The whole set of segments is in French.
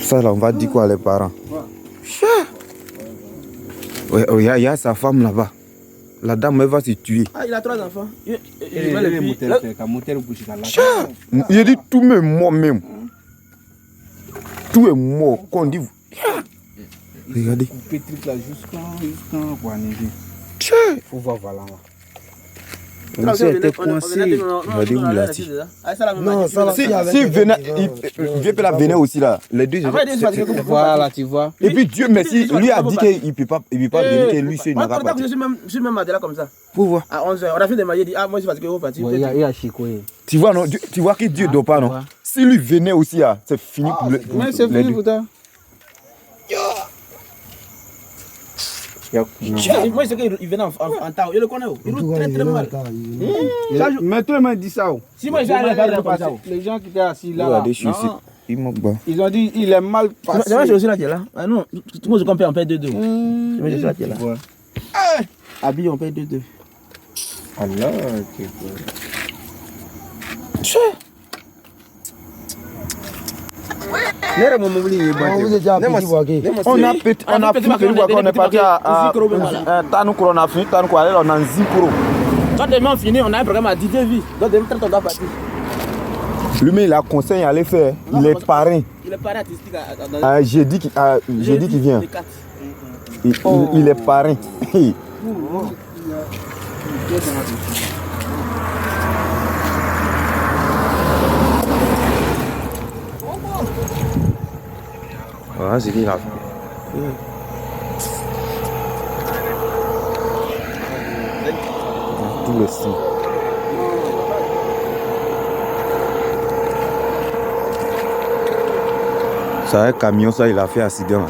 Ça là, on va dire quoi les parents? Ouais, il y a sa femme là-bas. La dame, elle va se tuer. Ah, il a 3 enfants. Il dit tout est mort même. Tout est mort. Quand on dit. Regardez. Il faut voir Valan. Non, Si était coincé. Regardez où il a dit. Non, Si venait, Dieu peut la venir aussi là. Les deux. Voilà, tu vois. Et puis Dieu merci, lui a dit qu'il ne peut pas venir, que lui seul n'aura pas. Je suis même là comme ça. Pour voir. À 11h, on a fait des maillots, il dit ah moi je suis fatigué, vous partir. Il y a Chico. Tu vois non, tu vois que Dieu ne dort pas non. Si lui venait aussi là, c'est fini pour le. Mais c'est fini pour toi. Moi je sais qu'il venait en temps, il le connaît. Il roule très très mal. Mais tout le monde dit ça. Si moi j'allais pas ça. Les gens qui étaient assis là, ils ont dit il est mal passé. C'est vrai, je suis là qui est là. Ah non, tout le monde se compare, on paye 2-2. Je suis là qui est là. Habillé, on paye 2-2. Allah, on a fait on est parti à Tanoukro, on a fini Tanoukro, on a un Zikro. Quand demain on finit, on a un programme à 10 vies. Donc demain on doit partir. Lui-même il a conseillé à aller faire, il est parrain. Il est parrain artistique. Jeudi qui vient. Il est parrain. Voilà, c'est qu'il a fait. Tout le style. Ça, un camion, ça, il a fait accident.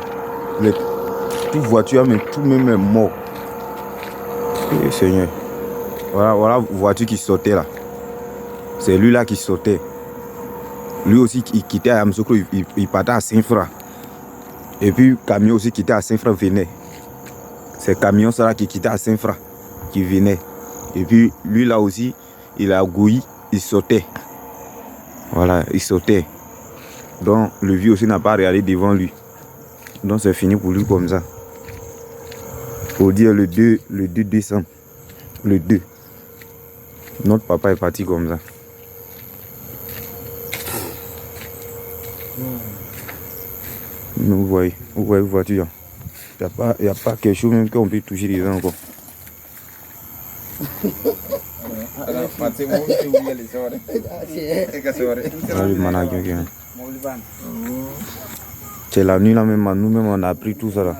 Toute voiture, mais tout même est mort. Et Seigneur. Voilà, voiture qui sautait là. C'est lui là qui sautait. Lui aussi, il quittait à Amsokro, il partait à Saint-Fra. Et puis, camion aussi qui était à Saint-Fra venait. C'est camion ça là qui quittait à Saint-Fra, qui venait. Et puis, lui là aussi, il a gouillé, il sautait. Voilà, il sautait. Donc, le vieux aussi n'a pas regardé devant lui. Donc, c'est fini pour lui comme ça. Faut dire le 2 décembre. Le 2. Notre papa est parti comme ça. Vous voyez voiture. Il n'y a pas quelque chose même qu'on peut toucher les gens encore. C'est la nuit là même, nous-mêmes on a appris tout ça là.